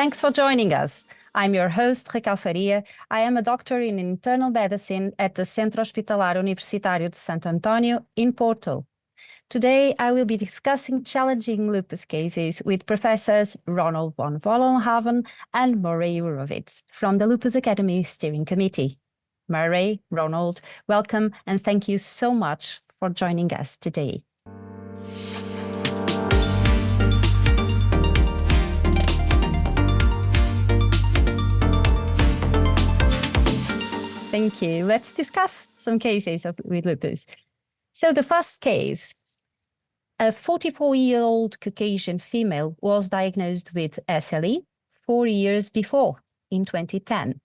Thanks for joining us. I'm your host, Raquel Faria. I am a doctor in internal medicine at the Centro Hospitalar Universitário de Santo António in Porto. Today, I will be discussing challenging lupus cases with Professors Ronald von Vollenhoven and Murray Urowitz from the Lupus Academy Steering Committee. Murray, Ronald, welcome and thank you so much for joining us today. Thank you. Let's discuss some cases with lupus. So the first case, a 44-year-old Caucasian female was diagnosed with SLE 4 years before, in 2010,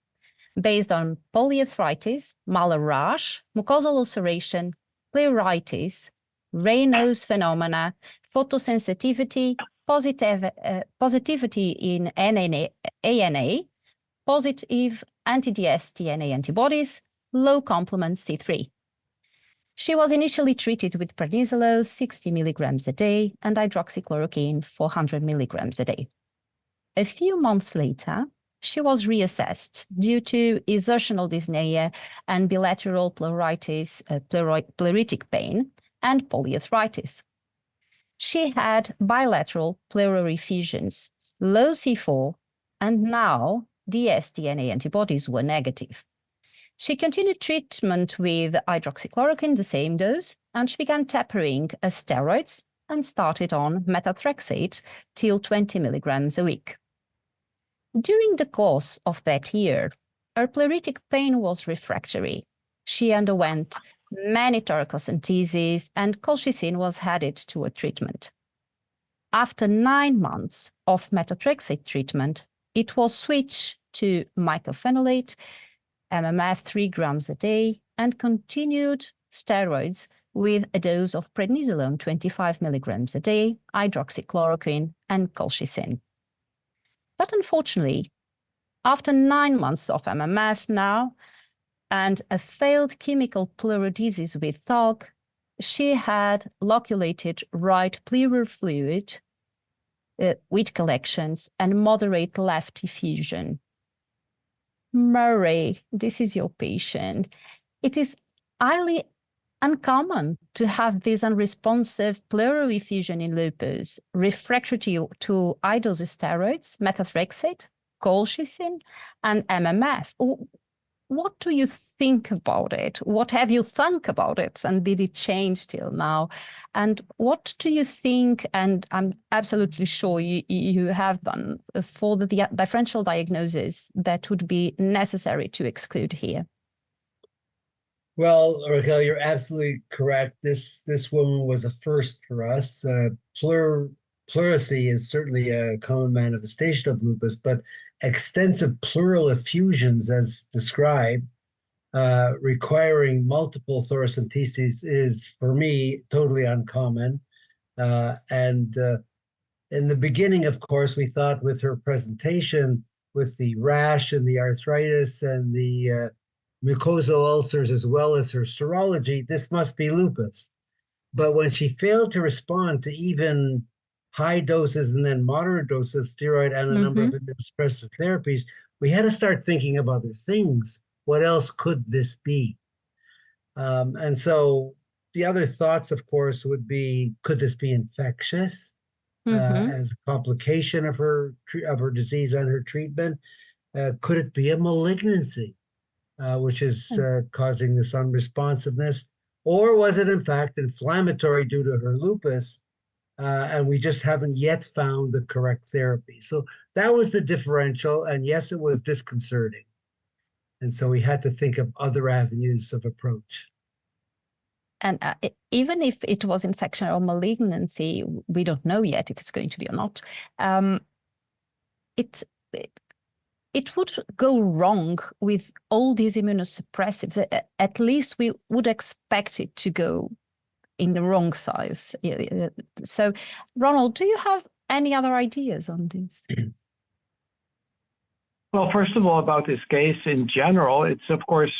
based on polyarthritis, malar rash, mucosal ulceration, pleuritis, Raynaud's phenomena, photosensitivity, positivity in ANA, positive anti-dsDNA antibodies, low complement C3. She was initially treated with prednisolone 60 milligrams a day and hydroxychloroquine 400 milligrams a day. A few months later, she was reassessed due to exertional dyspnea and bilateral pleuritis, pleuritic pain, and polyarthritis. She had bilateral pleural effusions, low C4, and now dsDNA antibodies were negative. She continued treatment with hydroxychloroquine, the same dose, and she began tapering steroids and started on methotrexate till 20 milligrams a week. During the course of that year, her pleuritic pain was refractory. She underwent many thoracenteses and colchicine was added to her treatment. After 9 months of methotrexate treatment, it was switched to mycophenolate, MMF 3 grams a day, and continued steroids with a dose of prednisolone 25 milligrams a day, hydroxychloroquine, and colchicine. But unfortunately, after 9 months of MMF now and a failed chemical pleural disease with TALC, she had loculated right pleural fluid, with collections, and moderate left effusion. Murray, this is your patient. It is highly uncommon to have this unresponsive pleural effusion in lupus, refractory to high-dose steroids, methotrexate, colchicine, and MMF. What do you think about it? What have you thought about it? And did it change till now? And what do you think, and I'm absolutely sure you have done, for the differential diagnosis that would be necessary to exclude here? Well, Raquel, you're absolutely correct. This woman was a first for us. Pleurisy is certainly a common manifestation of lupus, but extensive pleural effusions, as described, requiring multiple thoracenteses is, for me, totally uncommon. And in the beginning, of course, we thought with her presentation, with the rash and the arthritis and the mucosal ulcers, as well as her serology, this must be lupus. But when she failed to respond to even high doses and then moderate doses of steroid and a number of immunosuppressive therapies, we had to start thinking of other things. What else could this be? And so the other thoughts, of course, would be, could this be infectious as a complication of her disease and her treatment? Could it be a malignancy, which is causing this unresponsiveness? Or was it, in fact, inflammatory due to her lupus? And we just haven't yet found the correct therapy. So that was the differential. And yes, it was disconcerting. And so we had to think of other avenues of approach. And even if it was infection or malignancy, we don't know yet if it's going to be or not. It would go wrong with all these immunosuppressives. At least we would expect it to go in the wrong size. So, Ronald, do you have any other ideas on this? Well, first of all, about this case in general, it's of course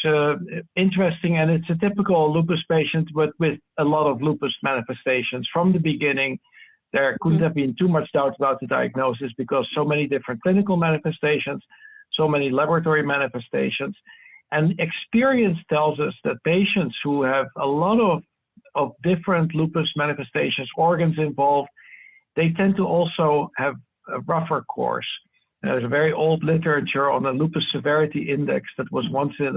interesting, and it's a typical lupus patient, but with a lot of lupus manifestations from the beginning. There couldn't have been too much doubt about the diagnosis because so many different clinical manifestations, so many laboratory manifestations. And experience tells us that patients who have a lot of different lupus manifestations, organs involved, they tend to also have a rougher course. There's a very old literature on the lupus severity index that was once a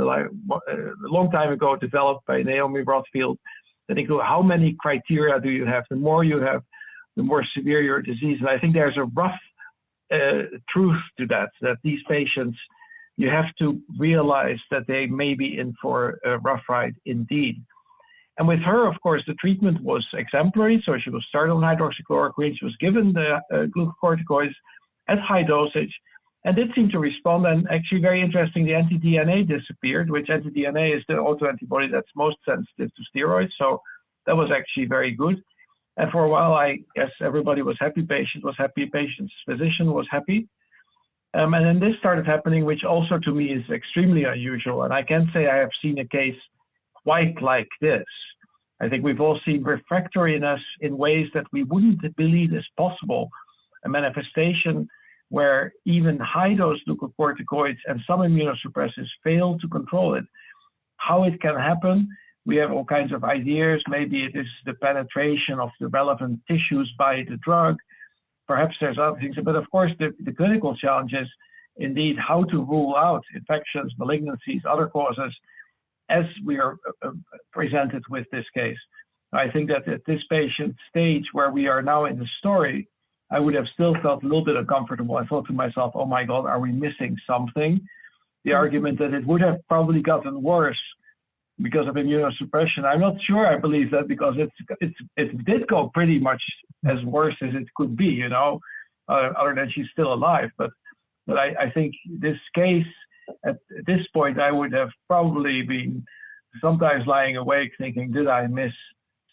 long time ago developed by Naomi Rothfield. That include how many criteria do you have? The more you have, the more severe your disease. And I think there's a rough truth to that these patients, you have to realize that they may be in for a rough ride indeed. And with her, of course, the treatment was exemplary. So she was started on hydroxychloroquine. She was given the glucocorticoids at high dosage and did seem to respond. And actually, very interesting, the anti-DNA disappeared, which anti-DNA is the autoantibody that's most sensitive to steroids. So that was actually very good. And for a while, I guess everybody was happy. Patient was happy. Patient's physician was happy. And then this started happening, which also to me is extremely unusual. And I can't say I have seen a case quite like this. I think we've all seen refractoriness in ways that we wouldn't believe is possible. A manifestation where even high-dose glucocorticoids and some immunosuppressants fail to control it. How it can happen, we have all kinds of ideas. Maybe it is the penetration of the relevant tissues by the drug. Perhaps there's other things, but of course the clinical challenge is indeed how to rule out infections, malignancies, other causes as we are presented with this case. I think that at this patient stage where we are now in the story, I would have still felt a little bit uncomfortable. I thought to myself, oh my God, are we missing something? The argument that it would have probably gotten worse because of immunosuppression, I'm not sure I believe that, because it did go pretty much as worse as it could be, you know, other than she's still alive. But I think this case, at this point, I would have probably been sometimes lying awake thinking, did I miss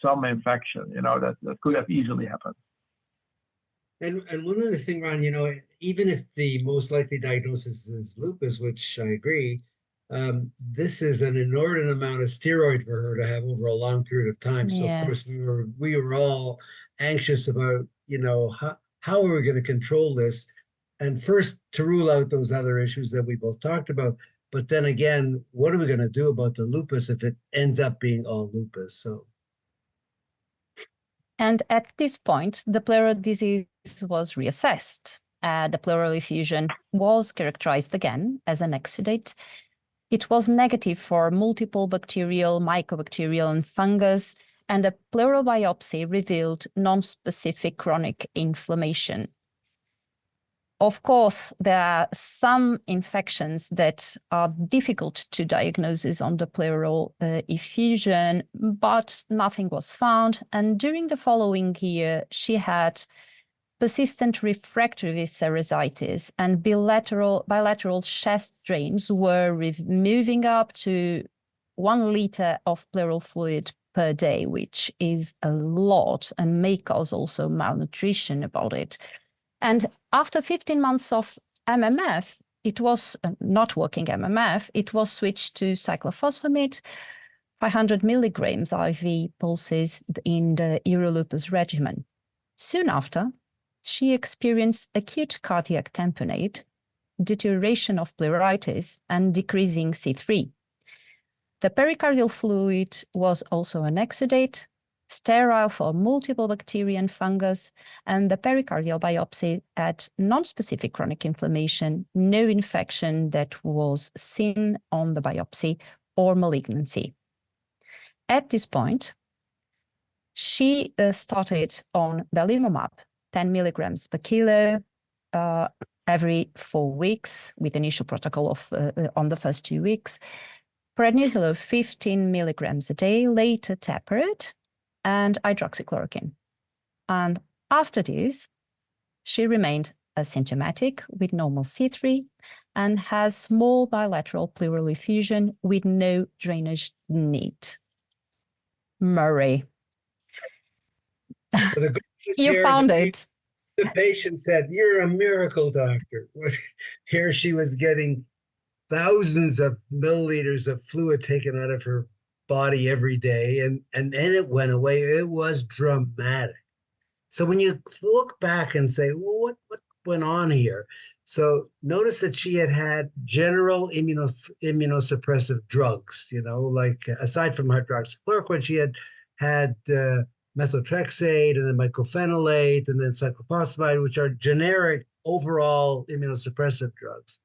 some infection? You know, that could have easily happened. And one other thing, Ron, you know, even if the most likely diagnosis is lupus, which I agree, this is an inordinate amount of steroid for her to have over a long period of time. So of course we were all anxious about, you know, how are we going to control this? And first to rule out those other issues that we both talked about, but then again, what are we going to do about the lupus if it ends up being all lupus? So. And at this point, the pleural disease was reassessed. The pleural effusion was characterized again as an exudate. It was negative for multiple bacterial, mycobacterial, and fungus, and a pleural biopsy revealed non-specific chronic inflammation. Of course, there are some infections that are difficult to diagnose on the pleural effusion, but nothing was found. And during the following year, she had persistent refractory serositis, and bilateral chest drains were moving up to 1 liter of pleural fluid per day, which is a lot and may cause also malnutrition about it. And after 15 months of MMF, it was not working MMF, it was switched to cyclophosphamide, 500 milligrams IV pulses in the Urolupus regimen. Soon after, she experienced acute cardiac tamponade, deterioration of pleuritis, and decreasing C3. The pericardial fluid was also an exudate, sterile for multiple bacteria and fungus, and the pericardial biopsy had non-specific chronic inflammation, no infection that was seen on the biopsy or malignancy. At this point, she started on belimumab, 10 milligrams per kilo every 4 weeks, with initial protocol of on the first 2 weeks. Prednisolone 15 milligrams a day, later tapered, and hydroxychloroquine. And after this, she remained asymptomatic with normal C3 and has small bilateral pleural effusion with no drainage need. Murray. You found it. The patient said, "You're a miracle, doctor." Here she was getting thousands of milliliters of fluid taken out of her body every day, and then it went away. It was dramatic. So when you look back and say, well, what went on here? So notice that she had general immunosuppressive drugs, like aside from hydroxychloroquine, she had methotrexate and then mycophenolate and then cyclophosphamide, which are generic overall immunosuppressive drugs.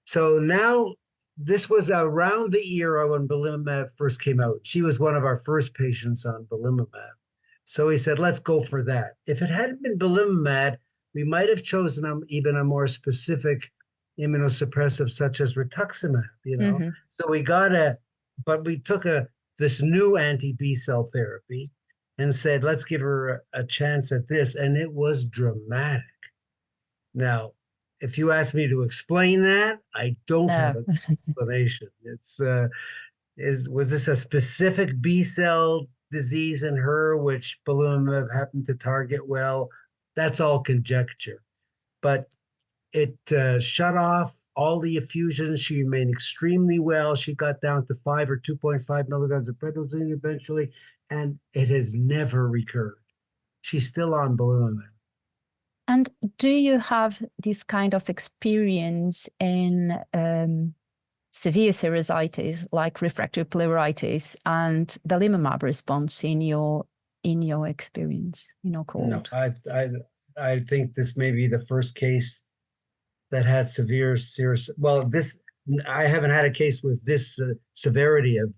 So now this was around the era when belimumab first came out. She was one of our first patients on belimumab. So he said, let's go for that. If it hadn't been belimumab, we might have chosen even a more specific immunosuppressive such as rituximab, Mm-hmm. So we took this new anti-B cell therapy and said, let's give her a chance at this. And it was dramatic. Now, if you ask me to explain that, I don't have an explanation. Was this a specific B cell disease in her, which belimumab happened to target well? That's all conjecture. But it shut off all the effusions. She remained extremely well. She got down to 5 or 2.5 milligrams of prednisone eventually, and it has never recurred. She's still on belimumab. And do you have this kind of experience in severe serositis, like refractory pleuritis, and belimumab response in your experience, in your cohort? No, I think this may be the first case that had severe serious. Well, I haven't had a case with this severity of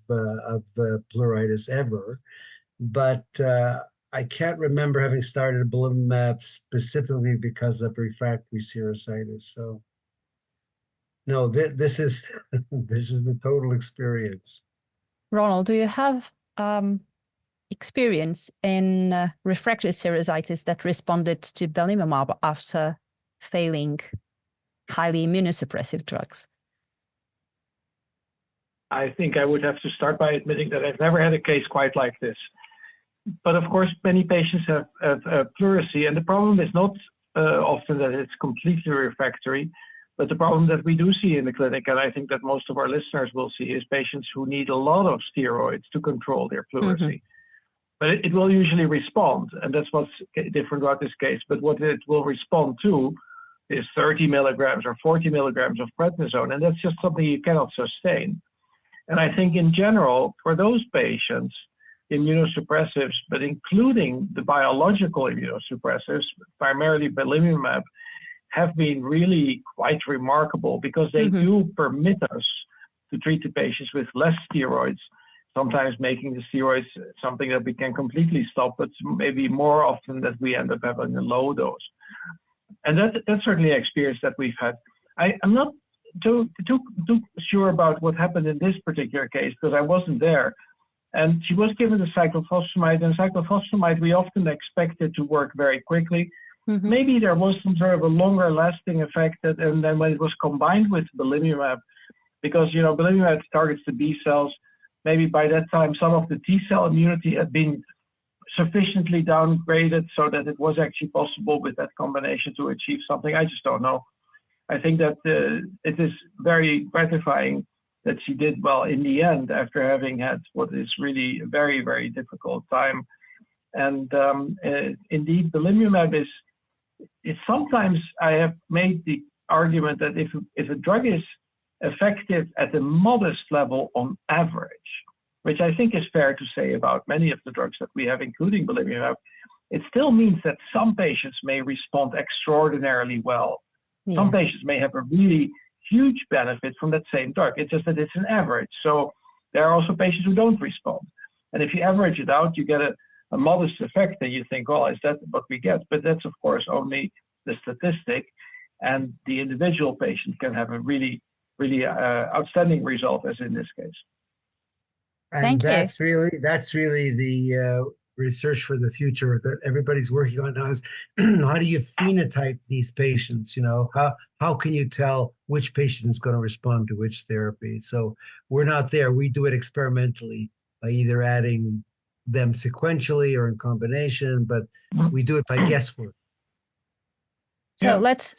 pleuritis ever, but I can't remember having started belimumab specifically because of refractory serositis. So, no, this is the total experience. Ronald, do you have experience in refractory serositis that responded to belimumab after failing highly immunosuppressive drugs? I think I would have to start by admitting that I've never had a case quite like this. But of course, many patients have pleurisy, and the problem is not often that it's completely refractory, but the problem that we do see in the clinic, and I think that most of our listeners will see, is patients who need a lot of steroids to control their pleurisy. Mm-hmm. But it will usually respond, and that's what's different about this case. But what it will respond to is 30 milligrams or 40 milligrams of prednisone, and that's just something you cannot sustain. And I think in general, for those patients, immunosuppressives, but including the biological immunosuppressives, primarily belimumab, have been really quite remarkable because they mm-hmm. do permit us to treat the patients with less steroids, sometimes making the steroids something that we can completely stop, but maybe more often that we end up having a low dose. And that's certainly an experience that we've had. I'm not too sure about what happened in this particular case because I wasn't there. And she was given the cyclophosphamide, and cyclophosphamide we often expected to work very quickly. Mm-hmm. Maybe there was some sort of a longer lasting effect and then when it was combined with belimumab, because belimumab targets the B cells, maybe by that time some of the T cell immunity had been sufficiently downgraded so that it was actually possible with that combination to achieve something. I just don't know. I think that it is very gratifying that she did well in the end after having had what is really a very, very difficult time. And indeed, belimumab is sometimes I have made the argument that if a drug is effective at a modest level on average, which I think is fair to say about many of the drugs that we have, including belimumab, it still means that some patients may respond extraordinarily well. Yes. Some patients may have a really huge benefit from that same drug. It's just that it's an average. So there are also patients who don't respond. And if you average it out, you get a modest effect and you think, well, is that what we get? But that's, of course, only the statistic. And the individual patient can have a really, really outstanding result, as in this case. And that's really the research for the future that everybody's working on now is how do you phenotype these patients? How can you tell which patient is going to respond to which therapy? So we're not there. We do it experimentally by either adding them sequentially or in combination, but we do it by guesswork. So let's.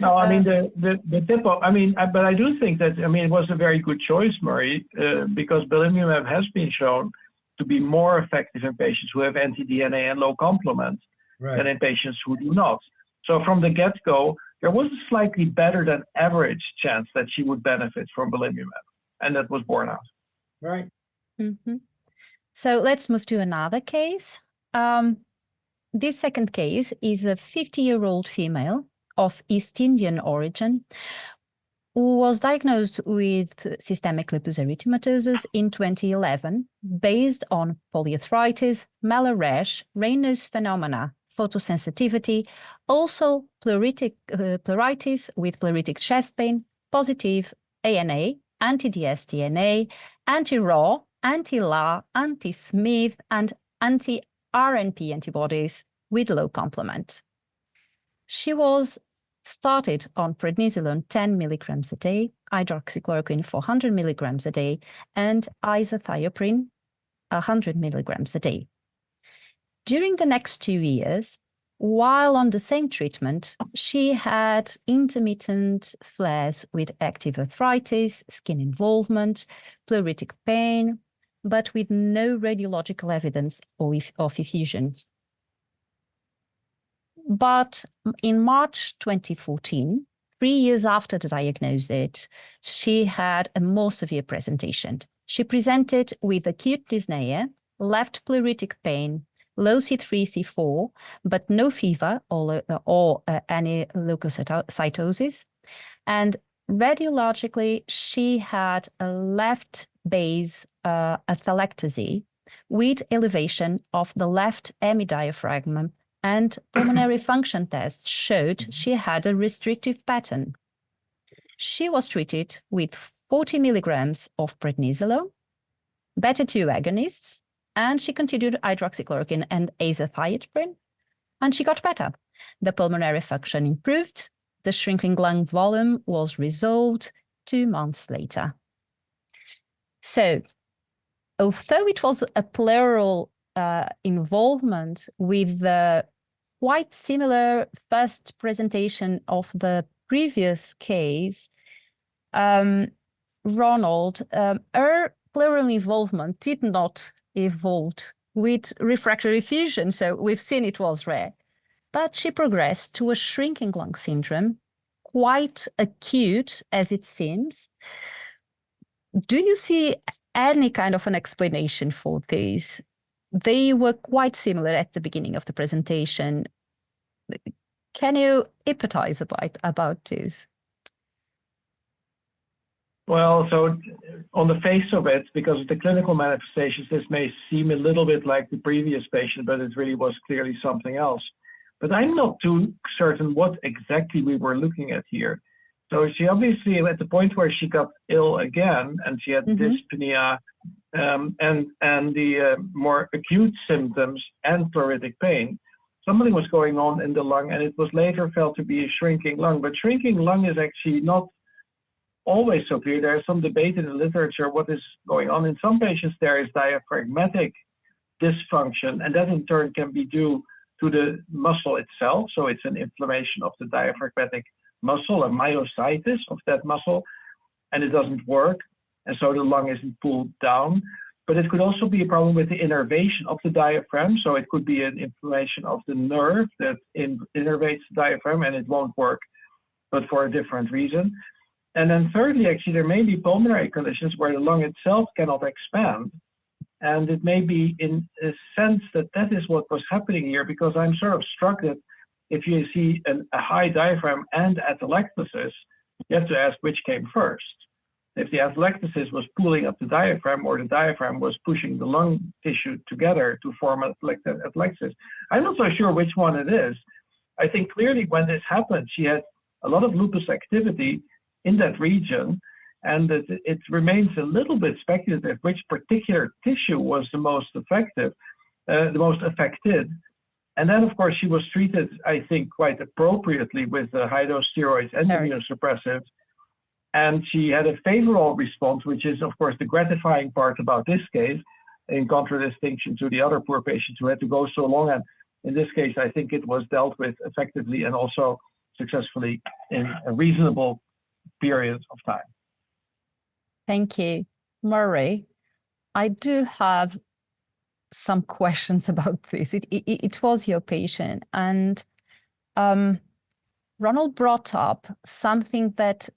No, I mean the tip of. I mean, but I do think that it was a very good choice, Murray, because belimumab has been shown to be more effective in patients who have anti-DNA and low complement. than in patients who do not. So from the get-go, there was a slightly better than average chance that she would benefit from belimumab, and that was borne out. Right. Mm-hmm. So let's move to another case. This second case is a 50-year-old female of East Indian origin who was diagnosed with systemic lupus erythematosus in 2011 based on polyarthritis, malar rash, Raynaud's phenomena, photosensitivity, also pleuritis with pleuritic chest pain, positive ANA, anti-dsDNA, anti-RAW, anti-LA, anti-Smith, and anti-RNP antibodies with low complement. She was started on prednisolone 10 milligrams a day, hydroxychloroquine 400 milligrams a day, and azathioprine 100 milligrams a day. During the next 2 years, while on the same treatment, she had intermittent flares with active arthritis, skin involvement, pleuritic pain, but with no radiological evidence of effusion. But in March 2014, 3 years after the diagnosis, she had a more severe presentation. She presented with acute dyspnea, left pleuritic pain, low C3, C4, but no fever or any leukocytosis. And radiologically, she had a left base atelectasis with elevation of the left hemidiaphragm, and pulmonary function tests showed she had a restrictive pattern. She was treated with 40 milligrams of prednisolone, beta-2 agonists, and she continued hydroxychloroquine and azathioprine, and she got better. The pulmonary function improved, the shrinking lung volume was resolved 2 months later. So, although it was a pleural involvement with the quite similar first presentation of the previous case, Ronald, her pleural involvement did not evolve with refractory effusion, so we've seen it was rare. But she progressed to a shrinking lung syndrome, quite acute as it seems. Do you see any kind of an explanation for this? They were quite similar at the beginning of the presentation. Can you empathize about this? Well, so on the face of it, because of the clinical manifestations, this may seem a little bit like the previous patient, but it really was clearly something else. But I'm not too certain what exactly we were looking at here. So she obviously, at the point where she got ill again, and she had dyspnea, and the more acute symptoms and pleuritic pain, something was going on in the lung, and it was later felt to be a shrinking lung. But shrinking lung is actually not always so clear. There is some debate in the literature what is going on. In some patients, there is diaphragmatic dysfunction, and that in turn can be due to the muscle itself. So it's an inflammation of the diaphragmatic muscle, a myositis of that muscle, and it doesn't work. And so the lung isn't pulled down. But it could also be a problem with the innervation of the diaphragm. So it could be an inflammation of the nerve that innervates the diaphragm, and it won't work, but for a different reason. And then thirdly, actually, there may be pulmonary conditions where the lung itself cannot expand. And it may be in a sense that that is what was happening here, because I'm sort of struck that if you see a high diaphragm and atelectasis, you have to ask which came first. If the atelectasis was pulling up the diaphragm, or the diaphragm was pushing the lung tissue together to form atelectasis, I'm not so sure which one it is. I think clearly when this happened, she had a lot of lupus activity in that region, and it remains a little bit speculative which particular tissue was the most effective, the most affected. And then, of course, she was treated, I think, quite appropriately with high-dose steroids and immunosuppressives. And she had a favorable response, which is, of course, the gratifying part about this case, in contradistinction to the other poor patients who had to go so long. And in this case, I think it was dealt with effectively and also successfully in a reasonable period of time. Thank you. Murray, I do have some questions about this. It was your patient, and Ronald brought up something that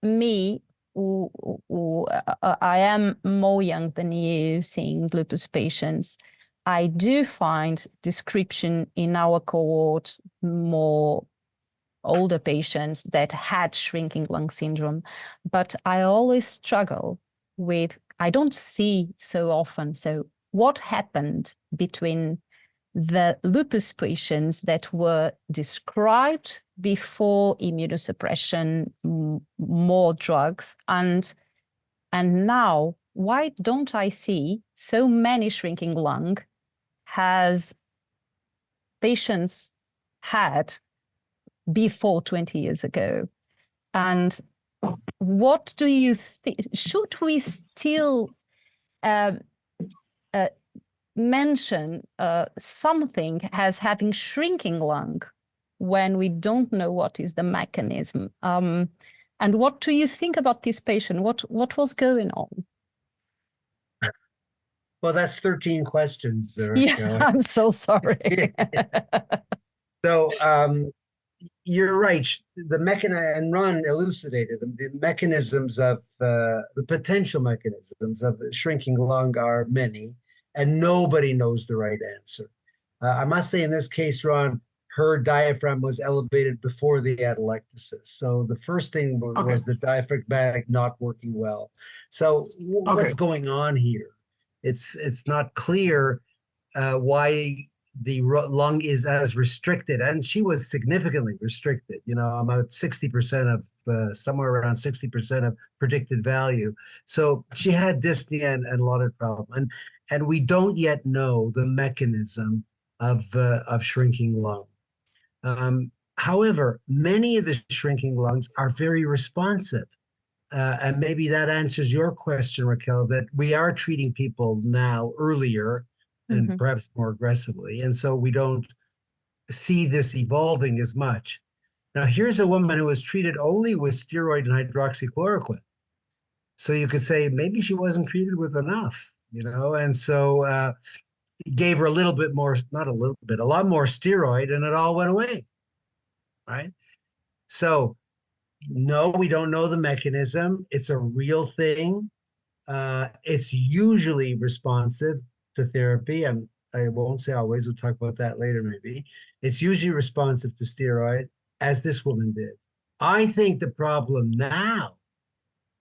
me, who I am more young than you, seeing lupus patients, I do find description in our cohort more older patients that had shrinking lung syndrome, but I always struggle with, I don't see so often. So what happened between the lupus patients that were described before immunosuppression, more drugs, and now, why don't I see so many shrinking lung as patients had before 20 years ago? And what do you think? Should we still mention something as having shrinking lung when we don't know what is the mechanism? And what do you think about this patient? What was going on? Well, that's 13 questions, Yeah, I'm so sorry. So you're right. The mechanism, and Ron elucidated them, the mechanisms of the potential mechanisms of shrinking lung are many, and nobody knows the right answer. I must say, in this case, Ron, her diaphragm was elevated before the atelectasis. So the first thing was the diaphragmatic not working well. So what's going on here? It's not clear why the lung is as restricted, and she was significantly restricted, about 60% of somewhere around 60% of predicted value. So she had dyspnea and a lot of problem, and we don't yet know the mechanism of shrinking lung. However, many of the shrinking lungs are very responsive. And maybe that answers your question, Raquel, that we are treating people now earlier and perhaps more aggressively. And so we don't see this evolving as much. Now, here's a woman who was treated only with steroid and hydroxychloroquine. So you could say maybe she wasn't treated with enough, and so gave her a little bit more, not a little bit, a lot more steroid, and it all went away, right? So no, we don't know the mechanism. It's a real thing. It's usually responsive to therapy. I won't say always. We'll talk about that later, maybe. It's usually responsive to steroid, as this woman did. I think the problem now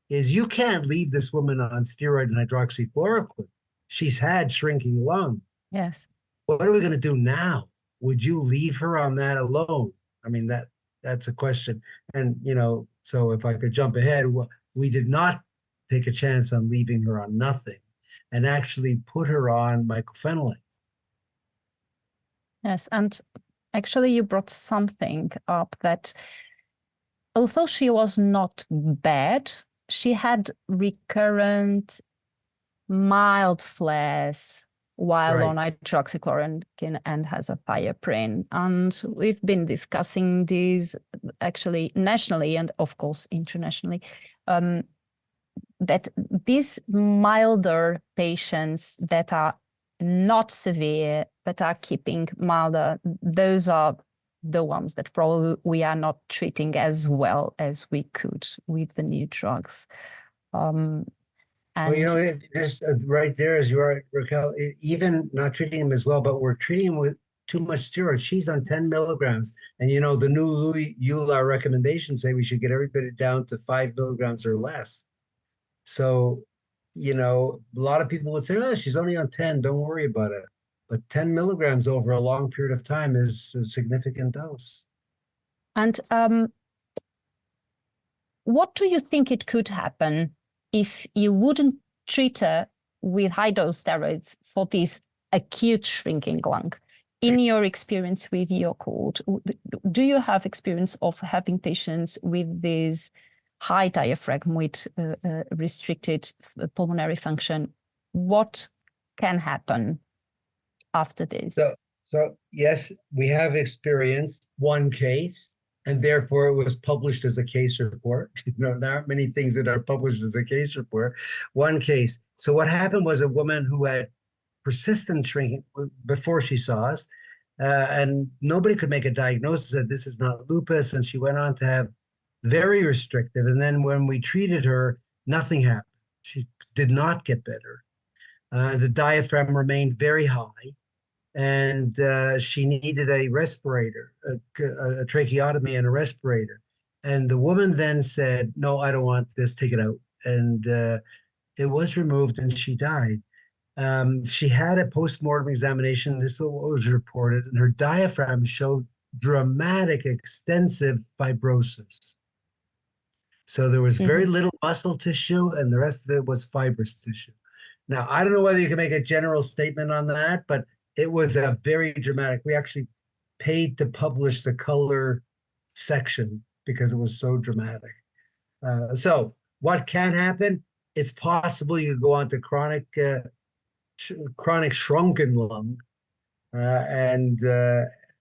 is you can't leave this woman on steroid and hydroxychloroquine. She's had shrinking lung. Yes. What are we going to do now? Would you leave her on that alone? I mean, that's a question. And, so if I could jump ahead, we did not take a chance on leaving her on nothing and actually put her on mycophenolate. Yes, and actually you brought something up that although she was not bad, she had recurrent mild flares while on hydroxychloroquine and has a thiopurine. And we've been discussing these actually nationally and of course internationally, that these milder patients that are not severe but are keeping milder, those are the ones that probably we are not treating as well as we could with the new drugs. And well, just right there, as you are, Raquel, even not treating him as well, but we're treating him with too much steroid. She's on 10 milligrams. And, the new EULAR recommendations say we should get everybody down to 5 milligrams or less. So, a lot of people would say, oh, she's only on 10, don't worry about it. But 10 milligrams over a long period of time is a significant dose. And what do you think it could happen if you wouldn't treat her with high-dose steroids for this acute shrinking lung? In your experience with your cohort, do you have experience of having patients with this high diaphragm with restricted pulmonary function? What can happen after this? So yes, we have experienced one case, and therefore it was published as a case report. There aren't many things that are published as a case report. One case. So what happened was a woman who had persistent shrinking before she saw us. And nobody could make a diagnosis that this is not lupus. And she went on to have very restrictive. And then when we treated her, nothing happened. She did not get better. The diaphragm remained very high. And she needed a respirator, a tracheotomy and a respirator. And the woman then said, no, I don't want this, take it out. And it was removed and she died. She had a post-mortem examination, this was reported, and her diaphragm showed dramatic, extensive fibrosis. So there was very little muscle tissue and the rest of it was fibrous tissue. Now, I don't know whether you can make a general statement on that, but it was a very dramatic. We actually paid to publish the color section because it was so dramatic. So what can happen? It's possible you go on to chronic shrunken lung,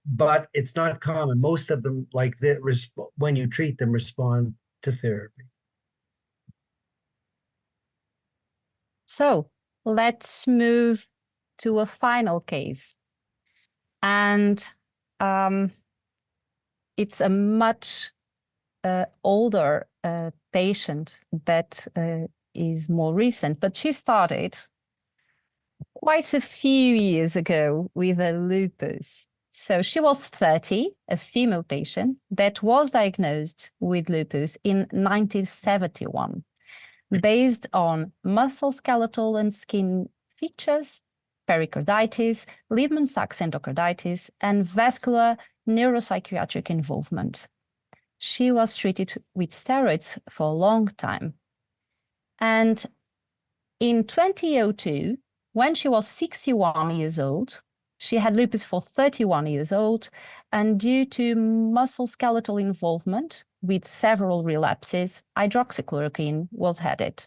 but it's not common. Most of them, like when you treat them, respond to therapy. So let's move to a final case. And it's a much older patient that is more recent, but she started quite a few years ago with a lupus. So she was 30, a female patient that was diagnosed with lupus in 1971, based on muscle, skeletal, and skin features, pericarditis, Liebman-Sachs endocarditis, and vascular neuropsychiatric involvement. She was treated with steroids for a long time. And in 2002, when she was 61 years old, she had lupus for 31 years old, and due to muscle skeletal involvement with several relapses, hydroxychloroquine was added.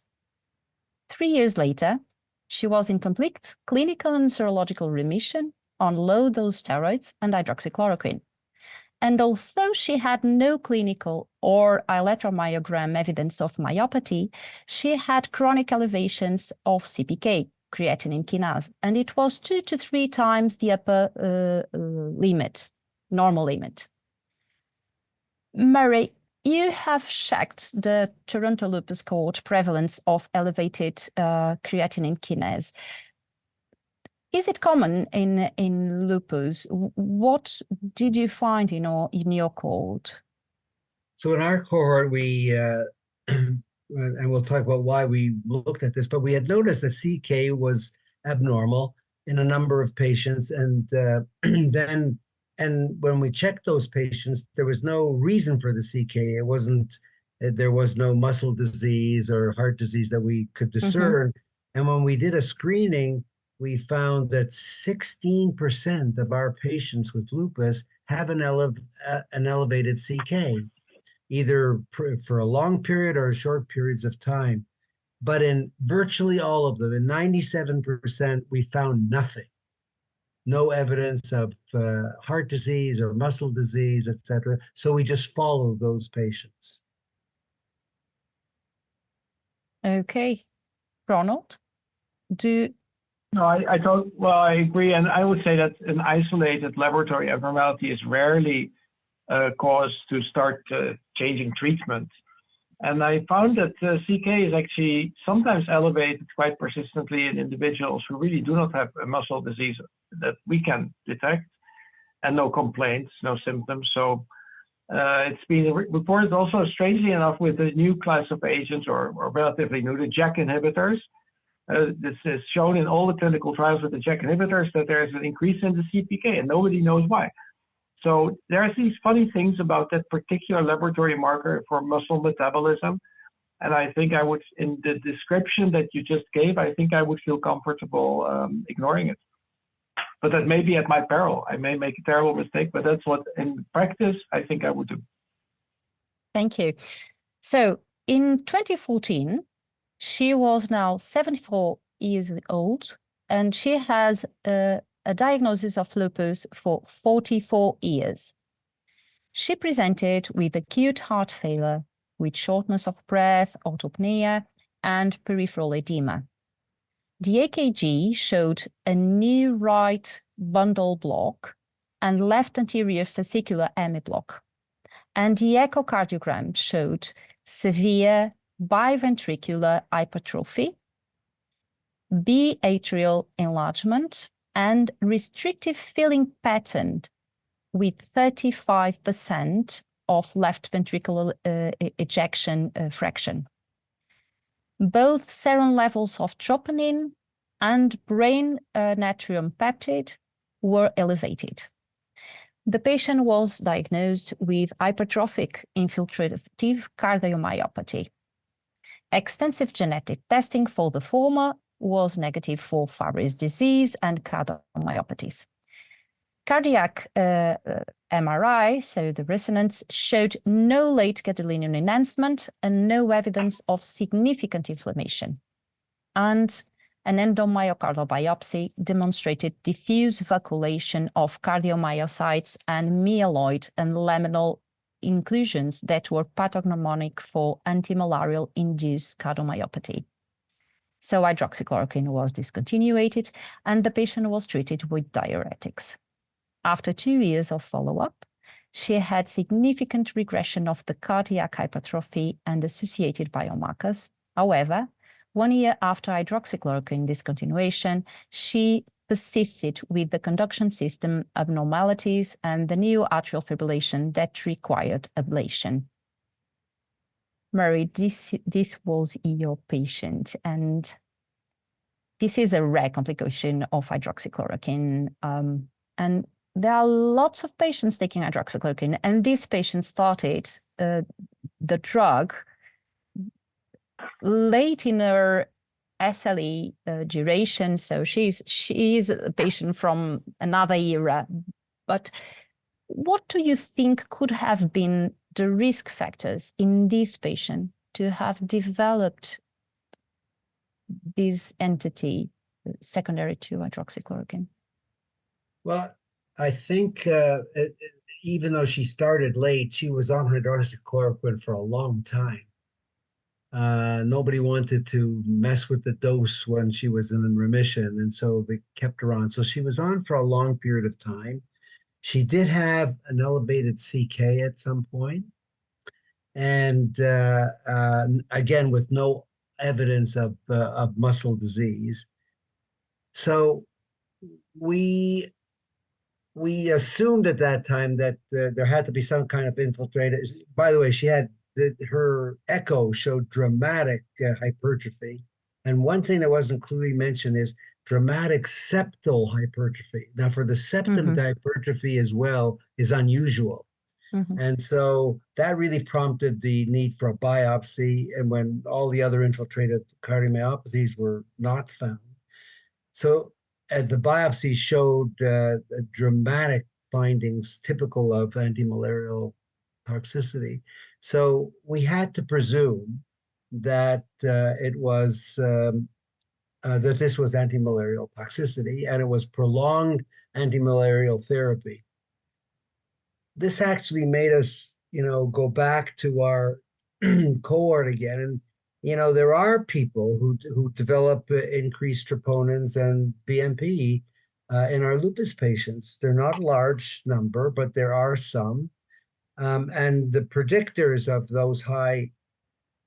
3 years later, she was in complete clinical and serological remission on low-dose steroids and hydroxychloroquine. And although she had no clinical or electromyogram evidence of myopathy, she had chronic elevations of CPK, creatinine kinase, and it was 2 to 3 times the upper limit, normal limit. Murray, you have checked the Toronto Lupus Cohort prevalence of elevated creatinine kinase. Is it common in lupus? What did you find in your cohort? So in our cohort, we, and we'll talk about why we looked at this, but we had noticed that CK was abnormal in a number of patients. And when we checked those patients, there was no reason for the CK. There was no muscle disease or heart disease that we could discern. And when we did a screening, we found that 16% of our patients with lupus have an elevated CK, either for a long period or short periods of time. But in virtually all of them, in 97%, we found nothing. No evidence of heart disease or muscle disease, etc. So we just follow those patients. Okay. Ronald, No, I don't. Well, I agree, and I would say that an isolated laboratory abnormality is rarely cause to start changing treatment. And I found that CK is actually sometimes elevated quite persistently in individuals who really do not have a muscle disease that we can detect, and no complaints, no symptoms. So it's been reported also, strangely enough, with the new class of agents, or relatively new, the JAK inhibitors. This is shown in all the clinical trials with the JAK inhibitors that there is an increase in the CPK, and nobody knows why. So there are these funny things about that particular laboratory marker for muscle metabolism. And I think I would, in the description that you just gave, I think I would feel comfortable ignoring it. But that may be at my peril. I may make a terrible mistake, but that's what, in practice, I think I would do. Thank you. So in 2014, she was now 74 years old, and she has a diagnosis of lupus for 44 years. She presented with acute heart failure, with shortness of breath, autopnea, and peripheral edema. The EKG showed a new right bundle block and left anterior fascicular hemiblock. And the echocardiogram showed severe biventricular hypertrophy, biatrial enlargement, and restrictive filling pattern with 35% of left ventricular ejection fraction. Both serum levels of troponin and brain natrium peptide were elevated. The patient was diagnosed with hypertrophic infiltrative cardiomyopathy. Extensive genetic testing for the former was negative for Fabry's disease and cardiomyopathies. Cardiac MRI, so the resonance, showed no late gadolinium enhancement and no evidence of significant inflammation. And an endomyocardial biopsy demonstrated diffuse vacuolation of cardiomyocytes and myeloid and laminal inclusions that were pathognomonic for antimalarial-induced cardiomyopathy. So hydroxychloroquine was discontinued and the patient was treated with diuretics. After 2 years of follow-up, she had significant regression of the cardiac hypertrophy and associated biomarkers. However, 1 year after hydroxychloroquine discontinuation, she persisted with the conduction system abnormalities and the new atrial fibrillation that required ablation. Mary, this was your patient, and this is a rare complication of hydroxychloroquine. And there are lots of patients taking hydroxychloroquine, and this patient started the drug late in her SLE duration, so she is a patient from another era. But what do you think could have been the risk factors in this patient to have developed this entity secondary to hydroxychloroquine? Well, I think even though she started late, she was on hydroxychloroquine for a long time. Nobody wanted to mess with the dose when she was in remission, and so they kept her on. So she was on for a long period of time. She did have an elevated CK at some point, and again, with no evidence of muscle disease. So we assumed at that time that there had to be some kind of infiltrated. By the way, she had her echo showed dramatic hypertrophy. And one thing that wasn't clearly mentioned is dramatic septal hypertrophy. Now, for the septum hypertrophy as well is unusual. And so that really prompted the need for a biopsy, and when all the other infiltrated cardiomyopathies were not found. So the biopsy showed dramatic findings typical of antimalarial toxicity. So we had to presume that it was that this was antimalarial toxicity, and it was prolonged antimalarial therapy. This actually made us, go back to our cohort again, and there are people who develop increased troponins and BMP in our lupus patients. They're not a large number, but there are some. And the predictors of those high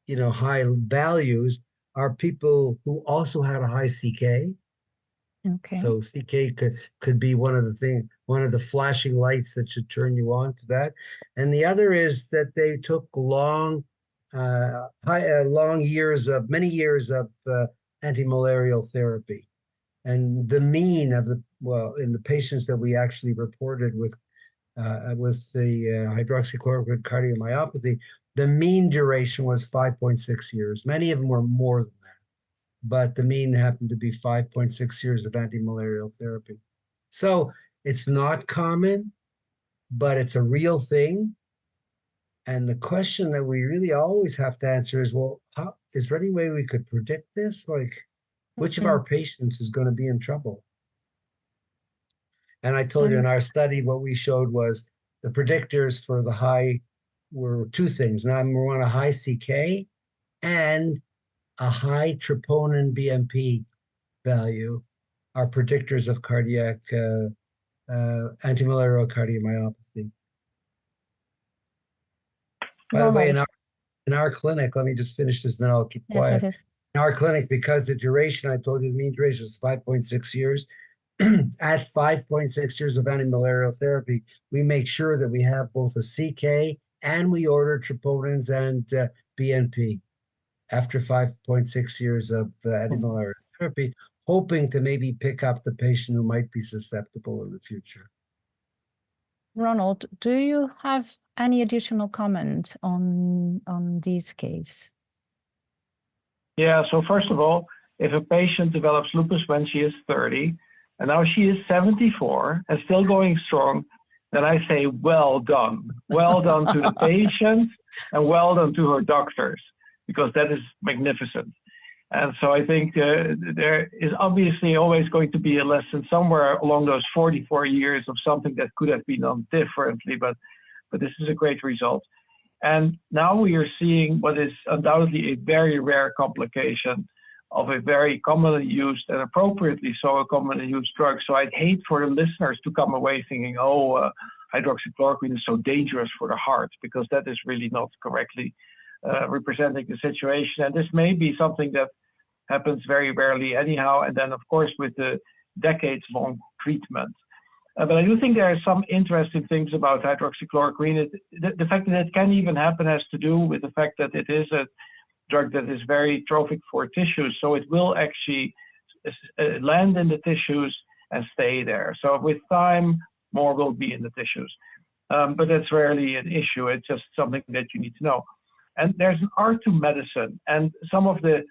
values are people who also had a high CK. Okay. So CK could be one of the flashing lights that should turn you on to that. And the other is that they took many years of antimalarial therapy. And the mean of in the patients that we actually reported with the hydroxychloroquine cardiomyopathy, the mean duration was 5.6 years. Many of them were more than that, but the mean happened to be 5.6 years of antimalarial therapy. So it's not common, but it's a real thing. And the question that we really always have to answer is, well, is there any way we could predict this? Like, which of our patients is going to be in trouble? And I told you in our study, what we showed was the predictors for the high were two things. Number one, a high CK and a high troponin BMP value are predictors of cardiac antimalarial cardiomyopathy. By the way, in our clinic, let me just finish this, and then I'll keep quiet. Yes. In our clinic, because the duration, I told you the mean duration was 5.6 years, at 5.6 years of antimalarial therapy, we make sure that we have both a CK and we order troponins and BNP after 5.6 years of antimalarial therapy, hoping to maybe pick up the patient who might be susceptible in the future. Ronald, do you have any additional comment on this case? Yeah, so first of all, if a patient develops lupus when she is 30, and now she is 74 and still going strong, then I say, well done. Well done to the patient and well done to her doctors, because that is magnificent. And so I think there is obviously always going to be a lesson somewhere along those 44 years of something that could have been done differently, but this is a great result. And now we are seeing what is undoubtedly a very rare complication of a very commonly used and appropriately so a commonly used drug. So I'd hate for the listeners to come away thinking, oh, hydroxychloroquine is so dangerous for the heart, because that is really not correctly representing the situation. And this may be something that happens very rarely anyhow. And then, of course, with the decades-long treatment. But I do think there are some interesting things about hydroxychloroquine. The fact that it can even happen has to do with the fact that it is a drug that is very trophic for tissues. So it will actually land in the tissues and stay there. So with time, more will be in the tissues. But that's rarely an issue. It's just something that you need to know. And there's an art to medicine. And some of the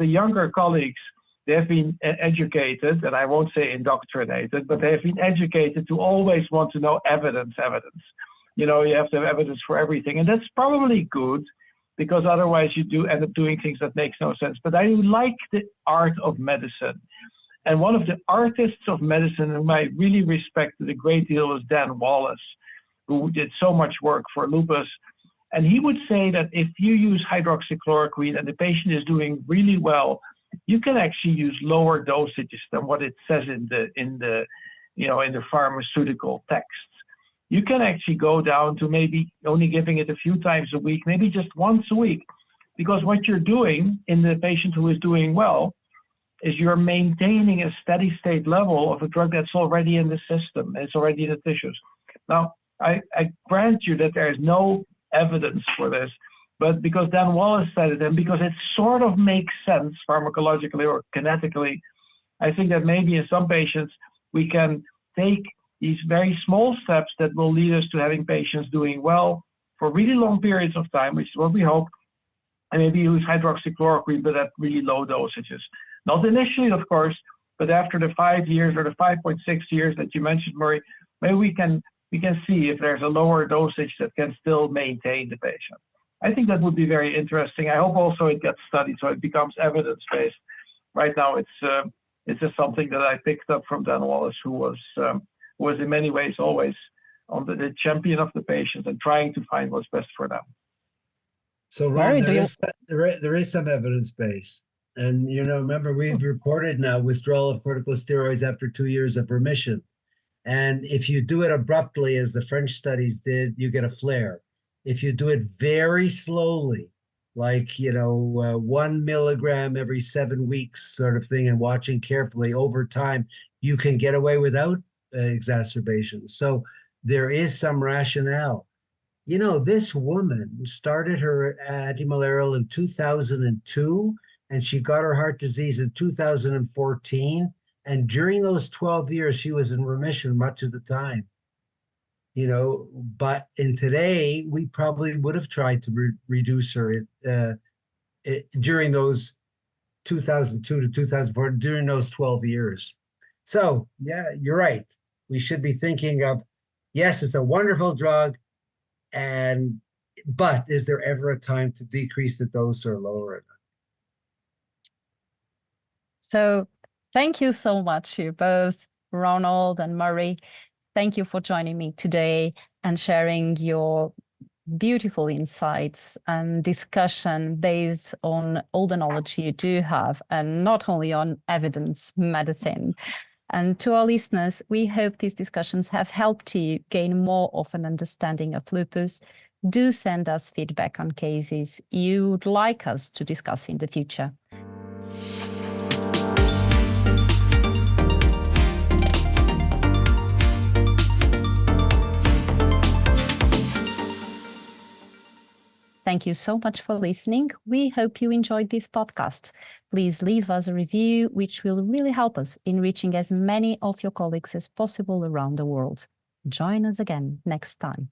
younger colleagues, they have been educated, and I won't say indoctrinated, but they have been educated to always want to know evidence. You know, you have to have evidence for everything. And that's probably good, because otherwise you do end up doing things that makes no sense. But I like the art of medicine. And one of the artists of medicine whom I really respected a great deal was Dan Wallace, who did so much work for lupus. And he would say that if you use hydroxychloroquine and the patient is doing really well, you can actually use lower dosages than what it says in the pharmaceutical texts. You can actually go down to maybe only giving it a few times a week, maybe just once a week, because what you're doing in the patient who is doing well is you're maintaining a steady state level of a drug that's already in the system, it's already in the tissues. Now, I grant you that there is no evidence for this, but because Dan Wallace said it, and because it sort of makes sense pharmacologically or kinetically, I think that maybe in some patients we can take these very small steps that will lead us to having patients doing well for really long periods of time, which is what we hope, and maybe use hydroxychloroquine, but at really low dosages. Not initially, of course, but after the 5 years or the 5.6 years that you mentioned, Murray, maybe we can see if there's a lower dosage that can still maintain the patient. I think that would be very interesting. I hope also it gets studied so it becomes evidence-based. Right now, it's just something that I picked up from Dan Wallace, who was in many ways always on the champion of the patient and trying to find what's best for them. So Ron, there is some evidence base. And, you know, remember, we've reported now withdrawal of corticosteroids after 2 years of remission. And if you do it abruptly, as the French studies did, you get a flare. If you do it very slowly, like, 1 milligram every 7 weeks sort of thing, and watching carefully over time, you can get away without exacerbation. So there is some rationale. You know, this woman started her antimalarial in 2002, and she got her heart disease in 2014. And during those 12 years, she was in remission much of the time. But in today, we probably would have tried to reduce her during those 2002 to 2004, during those 12 years. So, yeah, you're right. We should be thinking of, yes, it's a wonderful drug, but is there ever a time to decrease the dose or lower it? So thank you so much, you both, Ronald and Murray. Thank you for joining me today and sharing your beautiful insights and discussion based on all the knowledge you do have, and not only on evidence medicine. And to our listeners, we hope these discussions have helped you gain more of an understanding of lupus. Do send us feedback on cases you would like us to discuss in the future. Thank you so much for listening. We hope you enjoyed this podcast. Please leave us a review, which will really help us in reaching as many of your colleagues as possible around the world. Join us again next time.